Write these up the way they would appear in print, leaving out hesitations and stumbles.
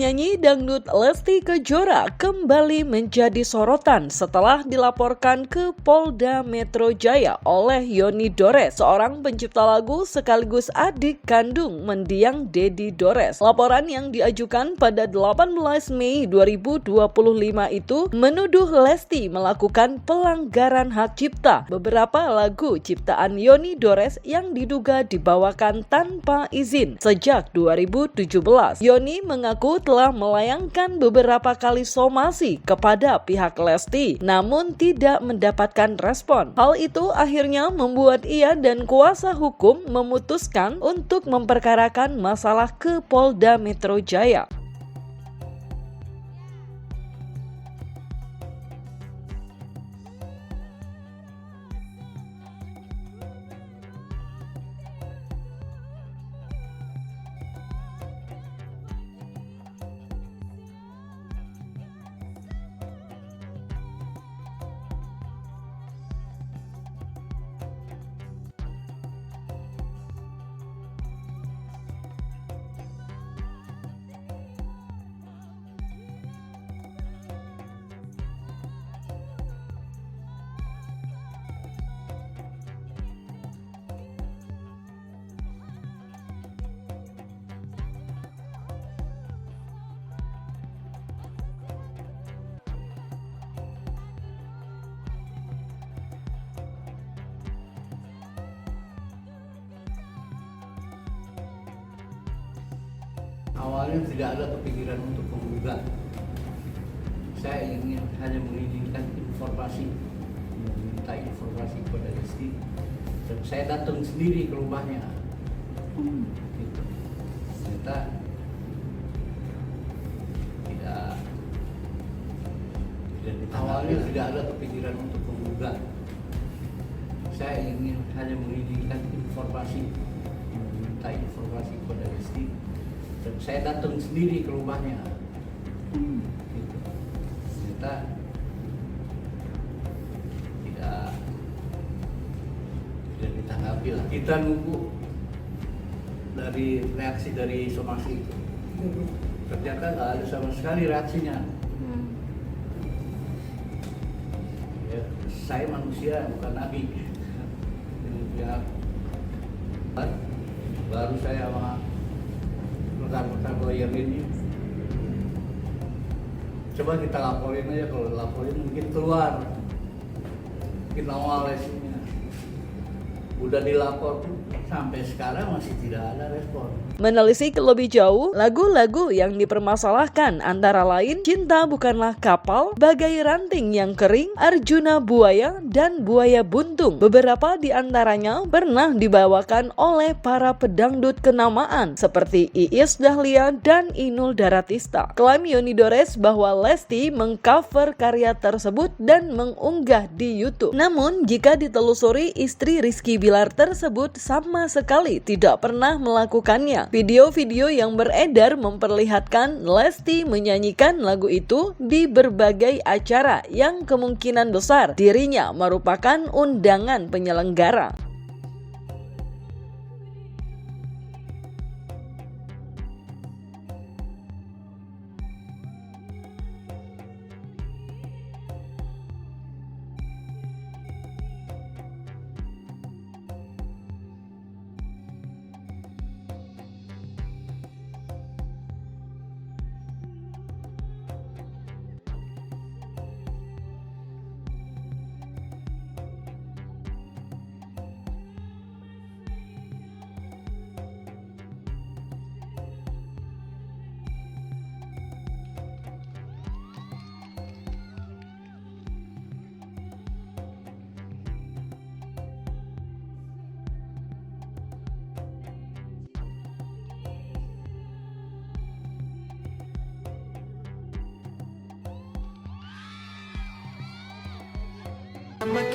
Penyanyi dangdut Lesti Kejora kembali menjadi sorotan setelah dilaporkan ke Polda Metro Jaya oleh Yoni Dores, seorang pencipta lagu sekaligus adik kandung mendiang Dedi Dores. Laporan yang diajukan pada 18 Mei 2025 itu menuduh Lesti melakukan pelanggaran hak cipta beberapa lagu ciptaan Yoni Dores yang diduga dibawakan tanpa izin sejak 2017. Yoni mengaku telah melayangkan beberapa kali somasi kepada pihak Lesti, namun tidak mendapatkan respon. Hal itu akhirnya membuat ia dan kuasa hukum memutuskan untuk memperkarakan masalah ke Polda Metro Jaya. Awalnya tidak ada kepikiran untuk menggugat. Saya ingin hanya menginginkan informasi, meminta informasi kepada Lesti. Dan saya datang sendiri ke rumahnya. Gitu. Ternyata tidak awalnya tidak ada kepikiran untuk menggugat. Saya ingin hanya menginginkan informasi, meminta informasi kepada Lesti. Dan saya datang sendiri ke rumahnya. Gitu. Ternyata tidak ditanggapi lah. Kita nunggu dari reaksi dari somasi itu. Ternyata nggak ada sama sekali reaksinya. Ya, saya manusia bukan nabi. Ya, baru saya sama rekan-rekan lawyer ini coba kita laporin aja, kalau laporin mungkin keluar mungkin awal lesinya. Udah dilapor sampai sekarang masih tidak ada respon. Menelisik lebih jauh, lagu-lagu yang dipermasalahkan antara lain Cinta Bukanlah Kapal, Bagai Ranting Yang Kering, Arjuna Buaya, dan Buaya Buntung. Beberapa di antaranya pernah dibawakan oleh para pedangdut kenamaan seperti Iis Dahlia dan Inul Daratista. Klaim Yoni Dores bahwa Lesti mengcover karya tersebut dan mengunggah di YouTube. Namun jika ditelusuri, istri Rizky Bilar tersebut sama sekali tidak pernah melakukannya. Video-video yang beredar memperlihatkan Lesti menyanyikan lagu itu di berbagai acara yang kemungkinan besar dirinya merupakan undangan penyelenggara.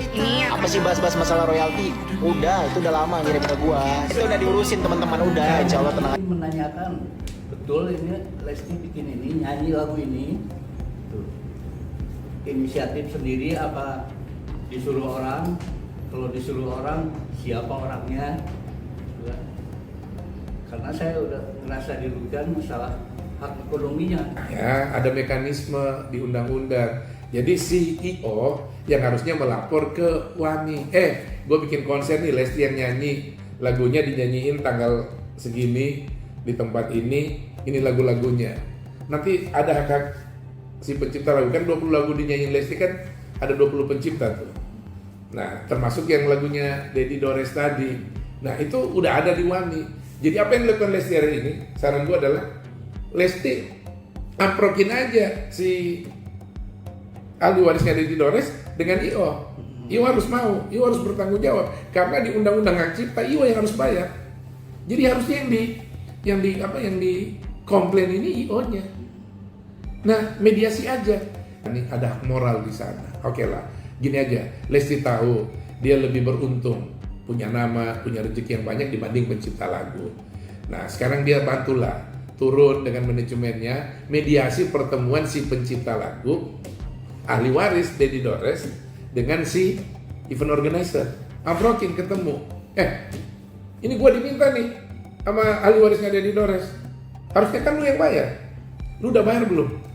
Ini apa sih bahas-bahas masalah royalti? Udah, itu udah lama ngirim ke gua. Itu udah diurusin teman-teman, udah. Insya Allah tenang. Menanyakan betul ini Lesti bikin ini, nyanyi lagu ini, tuh. Inisiatif sendiri apa disuruh orang? Kalau disuruh orang, siapa orangnya? Karena saya udah ngerasa dirugikan masalah hak ekonominya. Ya, ada mekanisme di undang-undang. Jadi CEO yang harusnya melapor ke WANI. Gue bikin konser nih, Lesti yang nyanyi, lagunya dinyanyiin tanggal segini di tempat ini lagu-lagunya. Nanti ada hak si pencipta lagu, kan 20 lagu dinyanyiin Lesti kan ada 20 pencipta tuh. Nah, termasuk yang lagunya Dedi Dores tadi. Nah, itu udah ada di WANI. Jadi apa yang dilakukan Lesti hari ini? Saran gue adalah Lesti amprokin aja si ahli warisnya Dedi Dores dengan IO. IO harus mau, IO harus bertanggung jawab karena di undang-undang hak cipta IO yang harus bayar. Jadi harusnya yang di komplain ini IO-nya. Nah, mediasi aja. Ini ada hak moral di sana. Oke lah, gini aja. Lesti tahu dia lebih beruntung, punya nama, punya rezeki yang banyak dibanding pencipta lagu. Nah, sekarang dia bantulah turun dengan manajemennya, mediasi pertemuan si pencipta lagu, ahli waris Dedi Dores dengan si event organizer. Amprokin ketemu. Ini gua diminta nih sama ahli warisnya Dedi Dores. Harusnya kan lu yang bayar. Lu udah bayar belum?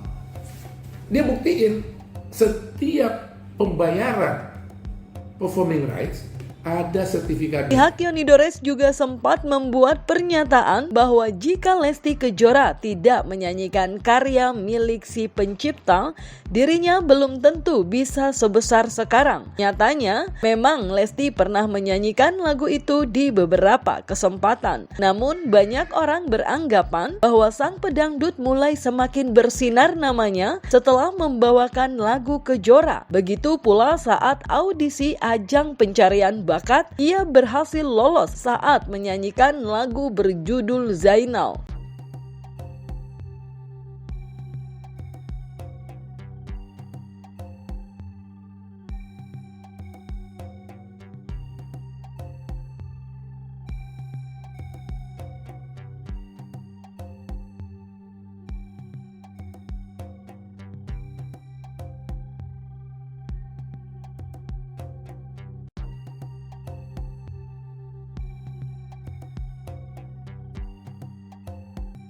Dia buktiin setiap pembayaran performing rights ada sertifikat. Pihak Yoni Dores juga sempat membuat pernyataan bahwa jika Lesti Kejora tidak menyanyikan karya milik si pencipta, dirinya belum tentu bisa sebesar sekarang. Nyatanya, memang Lesti pernah menyanyikan lagu itu di beberapa kesempatan. Namun, banyak orang beranggapan bahwa sang pedangdut mulai semakin bersinar namanya setelah membawakan lagu Kejora. Begitu pula saat audisi ajang pencarian bakat, ia berhasil lolos saat menyanyikan lagu berjudul Zainal.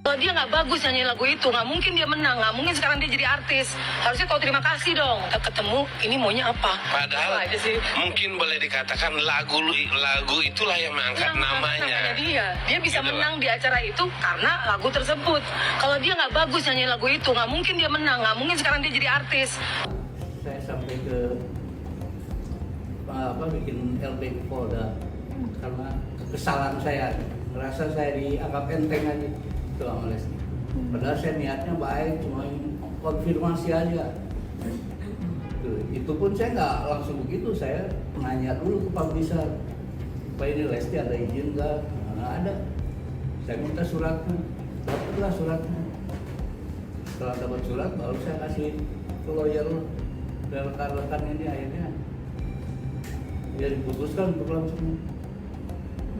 Kalau dia nggak bagus nyanyi lagu itu, nggak mungkin dia menang, nggak mungkin sekarang dia jadi artis. Harusnya tahu terima kasih dong. Kita ketemu, ini maunya apa? Padahal aja sih. mungkin boleh dikatakan lagu itulah yang mengangkat namanya. Dia bisa menang di acara itu karena lagu tersebut. Kalau dia nggak bagus nyanyi lagu itu, nggak mungkin dia menang, nggak mungkin sekarang dia jadi artis. Saya sampai ke bikin LP Polda karena kesalahan saya, merasa saya dianggap enteng aja itu sama Lesti. Padahal saya niatnya baik, cuma konfirmasi aja. Itu pun saya nggak langsung begitu, saya nanya dulu ke publisher, Pak ini Lesti ada izin nggak? Nggak ada. Saya minta suratnya, dapatlah suratnya. Setelah dapat surat baru saya kasih ke lawyer dan rekan-rekan ini, akhirnya dia diputuskan untuk langsung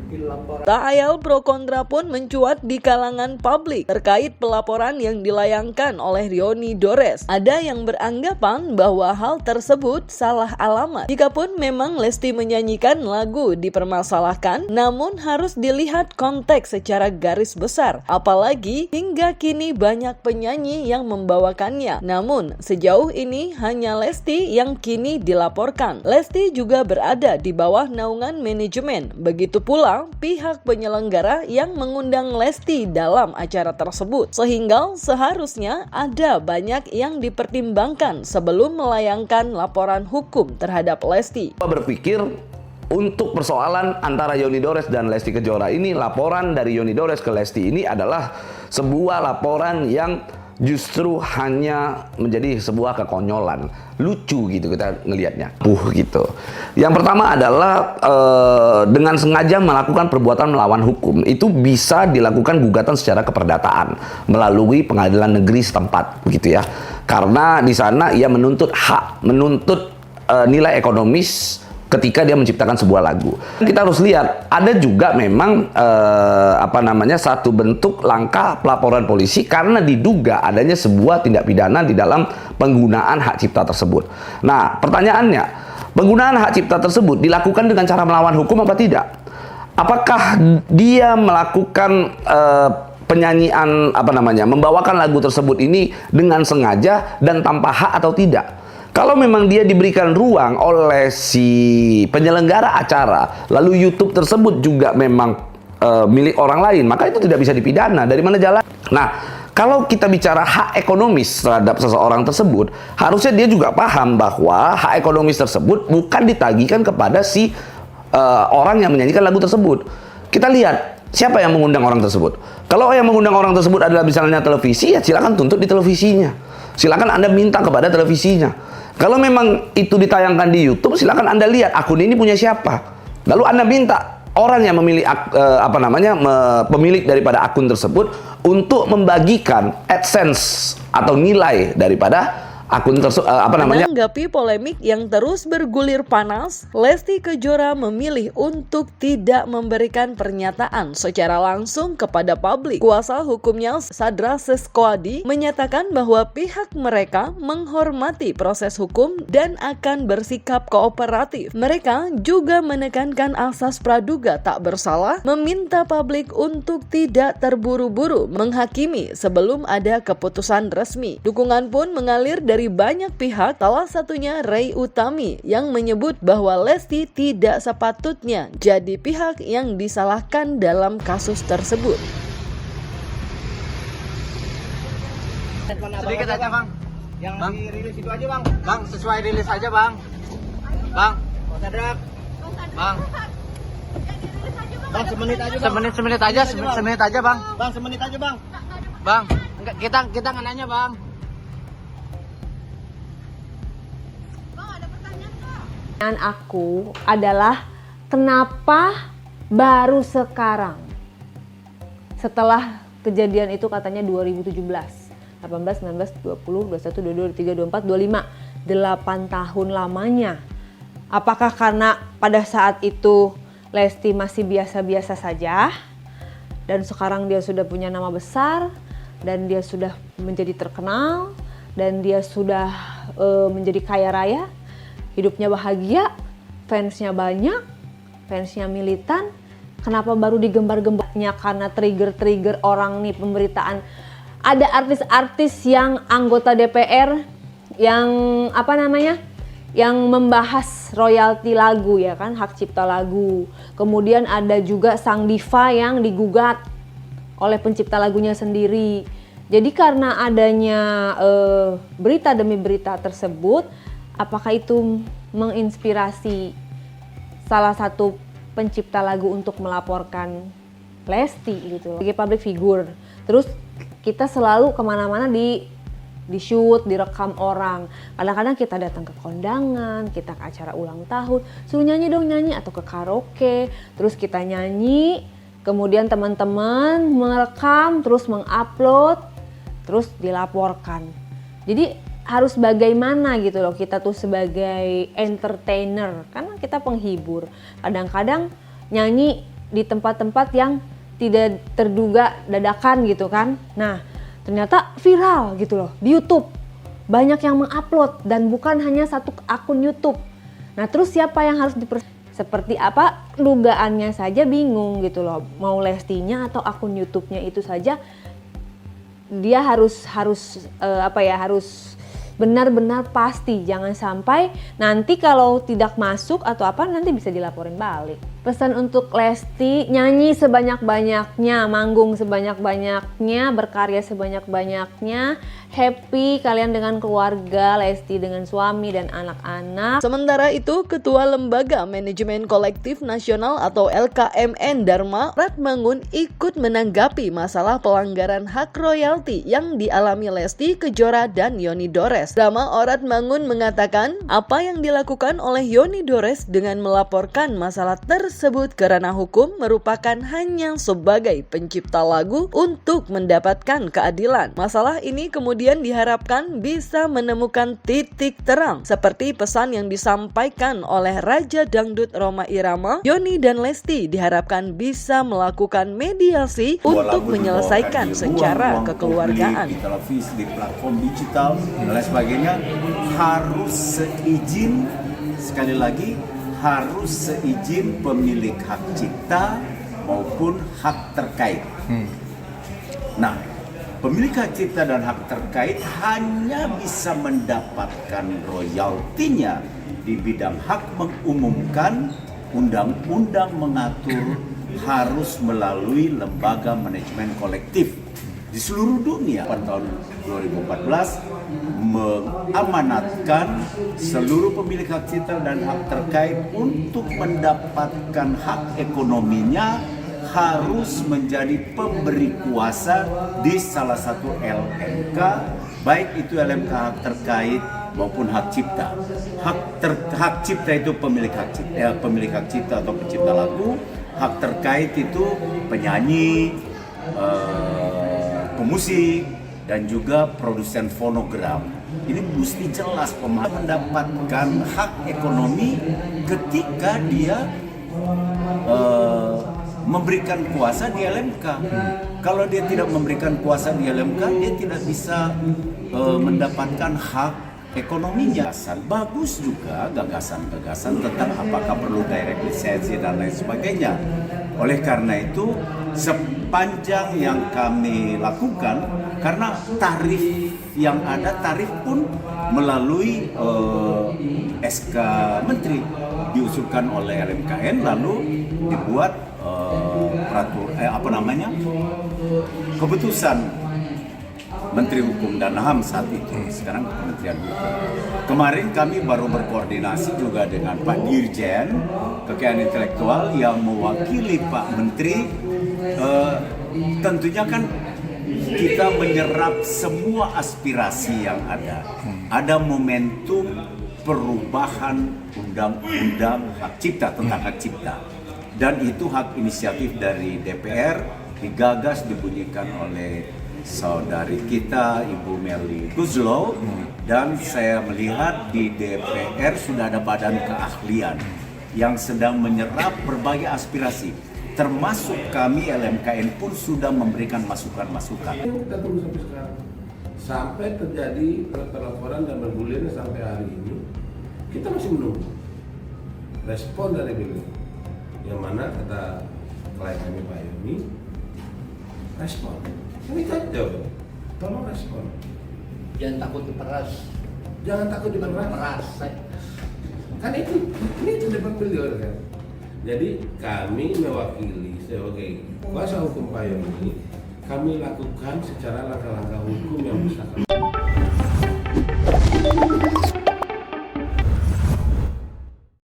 dilaporkan. Tak ayal pro kontra pun mencuat di kalangan publik terkait pelaporan yang dilayangkan oleh Yoni Dores. Ada yang beranggapan bahwa hal tersebut salah alamat. Jikapun memang Lesti menyanyikan lagu dipermasalahkan, namun harus dilihat konteks secara garis besar. Apalagi hingga kini banyak penyanyi yang membawakannya. Namun sejauh ini hanya Lesti yang kini dilaporkan. Lesti juga berada di bawah naungan manajemen. Begitu pula pihak penyelenggara yang mengundang Lesti dalam acara tersebut, sehingga seharusnya ada banyak yang dipertimbangkan sebelum melayangkan laporan hukum terhadap Lesti. Saya berpikir untuk persoalan antara Yoni Dores dan Lesti Kejora ini, laporan dari Yoni Dores ke Lesti ini adalah sebuah laporan yang justru hanya menjadi sebuah kekonyolan, lucu gitu kita ngelihatnya, gitu. Yang pertama adalah dengan sengaja melakukan perbuatan melawan hukum, itu bisa dilakukan gugatan secara keperdataan melalui pengadilan negeri setempat, begitu ya. Karena di sana ia menuntut hak, menuntut nilai ekonomis ketika dia menciptakan sebuah lagu. Kita harus lihat, ada juga memang satu bentuk langkah pelaporan polisi karena diduga adanya sebuah tindak pidana di dalam penggunaan hak cipta tersebut. Nah, pertanyaannya, penggunaan hak cipta tersebut dilakukan dengan cara melawan hukum apa tidak? Apakah dia melakukan penyanyian membawakan lagu tersebut ini dengan sengaja dan tanpa hak atau tidak. Kalau memang dia diberikan ruang oleh si penyelenggara acara, lalu YouTube tersebut juga memang milik orang lain, maka itu tidak bisa dipidana. Dari mana jalan? Nah, kalau kita bicara hak ekonomis terhadap seseorang tersebut, harusnya dia juga paham bahwa hak ekonomis tersebut bukan ditagihkan kepada si orang yang menyanyikan lagu tersebut. Kita lihat siapa yang mengundang orang tersebut. Kalau yang mengundang orang tersebut adalah misalnya televisi, ya silakan tuntut di televisinya. Silakan Anda minta kepada televisinya. Kalau memang itu ditayangkan di YouTube, silakan Anda lihat akun ini punya siapa. Lalu Anda minta orang yang memilih pemilik daripada akun tersebut untuk membagikan AdSense atau nilai daripada akun tersebut Menanggapi polemik yang terus bergulir panas, Lesti Kejora memilih untuk tidak memberikan pernyataan secara langsung kepada publik. Kuasa hukumnya Sadra Seskoadi menyatakan bahwa pihak mereka menghormati proses hukum dan akan bersikap kooperatif. Mereka juga menekankan asas praduga tak bersalah, meminta publik untuk tidak terburu-buru menghakimi sebelum ada keputusan resmi. Dukungan pun mengalir dari banyak pihak, salah satunya Ray Utami yang menyebut bahwa Lesti tidak sepatutnya jadi pihak yang disalahkan dalam kasus tersebut. Sedikit aja bang, yang dirilis itu aja bang. Bang, sesuai rilis aja bang. Bang, bang. Bang, semenit aja bang. Semenit aja bang. Bang, semenit aja bang. Bang, kita nggak nanya bang. Pertanyaan aku adalah kenapa baru sekarang setelah kejadian itu katanya 2017, 18, 19, 20, 21, 22, 23, 24, 25, 8 tahun lamanya. Apakah karena pada saat itu Lesti masih biasa-biasa saja dan sekarang dia sudah punya nama besar dan dia sudah menjadi terkenal dan dia sudah menjadi kaya raya, hidupnya bahagia, fansnya banyak, fansnya militan. Kenapa baru digembar-gembarnya? Karena trigger orang nih pemberitaan. Ada artis-artis yang anggota DPR yang yang membahas royalti lagu ya kan, hak cipta lagu. Kemudian ada juga sang diva yang digugat oleh pencipta lagunya sendiri. Jadi karena adanya berita demi berita tersebut, apakah itu menginspirasi salah satu pencipta lagu untuk melaporkan Lesti gitu loh, sebagai public figure. Terus kita selalu kemana-mana di shoot, direkam orang. Kadang-kadang kita datang ke kondangan, kita ke acara ulang tahun, suruh nyanyi dong nyanyi, atau ke karaoke, terus kita nyanyi, kemudian teman-teman merekam, terus mengupload, terus dilaporkan. Jadi harus bagaimana gitu loh, kita tuh sebagai entertainer, karena kita penghibur. Kadang-kadang nyanyi di tempat-tempat yang tidak terduga dadakan gitu kan. Nah, ternyata viral gitu loh di YouTube. Banyak yang mengupload dan bukan hanya satu akun YouTube. Nah, terus siapa yang harus seperti apa dugaannya saja bingung gitu loh. Mau Lestinya atau akun YouTube-nya itu saja dia harus benar-benar pasti, jangan sampai nanti kalau tidak masuk atau apa nanti bisa dilaporin balik. Pesan untuk Lesti, nyanyi sebanyak-banyaknya, manggung sebanyak-banyaknya, berkarya sebanyak-banyaknya, happy kalian dengan keluarga, Lesti dengan suami dan anak-anak. Sementara itu, Ketua Lembaga Manajemen Kolektif Nasional atau LKMN Dharma Ratmangun ikut menanggapi masalah pelanggaran hak royalti yang dialami Lesti Kejora dan Yoni Dores. Dharma Ratmangun mengatakan apa yang dilakukan oleh Yoni Dores dengan melaporkan masalah tersebut ke ranah hukum merupakan hanya sebagai pencipta lagu untuk mendapatkan keadilan. Masalah ini kemudian diharapkan bisa menemukan titik terang seperti pesan yang disampaikan oleh Raja Dangdut Rhoma Irama. Yoni dan Lesti diharapkan bisa melakukan mediasi untuk menyelesaikan secara kekeluargaan. Di televisi, di platform digital dan lain sebagainya harus seizin, sekali lagi harus seizin pemilik hak cipta maupun hak terkait. Nah, pemilik hak cipta dan hak terkait hanya bisa mendapatkan royaltinya di bidang hak mengumumkan. Undang-undang mengatur harus melalui lembaga manajemen kolektif di seluruh dunia. Pada tahun 2014 mengamanatkan seluruh pemilik hak cipta dan hak terkait untuk mendapatkan hak ekonominya harus menjadi pemberi kuasa di salah satu LMK, baik itu LMK hak terkait maupun hak cipta. Hak cipta itu pemilik hak cipta atau pencipta lagu. Hak terkait itu penyanyi, pemusik, dan juga produsen fonogram. Ini mesti jelas mendapatkan hak ekonomi ketika dia memberikan kuasa di LMK. Kalau dia tidak memberikan kuasa di LMK, dia tidak bisa mendapatkan hak ekonominya. Bagus juga gagasan-gagasan tentang apakah perlu direct lisensi dan lain sebagainya. Oleh karena itu, sepanjang yang kami lakukan, karena tarif yang ada, tarif pun melalui SK Menteri diusulkan oleh LMKN, lalu dibuat keputusan Menteri Hukum dan HAM saat itu, sekarang Kementerian Hukum. Kemarin kami baru berkoordinasi juga dengan Pak Dirjen Kekayaan Intelektual yang mewakili Pak Menteri. Tentunya kan kita menyerap semua aspirasi yang ada. Ada momentum perubahan undang-undang hak cipta, tentang hak cipta. Dan itu hak inisiatif dari DPR, digagas, dibunyikan oleh saudari kita Ibu Melly Guslow, dan saya melihat di DPR sudah ada badan keahlian yang sedang menyerap berbagai aspirasi, termasuk kami LMKN pun sudah memberikan masukan-masukan. Kita tunggu sampai sekarang, sampai terjadi pelaporan dan bergulirnya sampai hari ini, kita masih menunggu respon dari beliau. Yang mana kata klien kami Pak Yoni, respon. Ini kan jawab, tolong respon. Jangan takut diperas. Jangan takut diperas. Kan itu depan beliau kan. Jadi kami mewakili sebagai kuasa hukum Pak Yoni, kami lakukan secara langkah-langkah hukum yang bisa kami.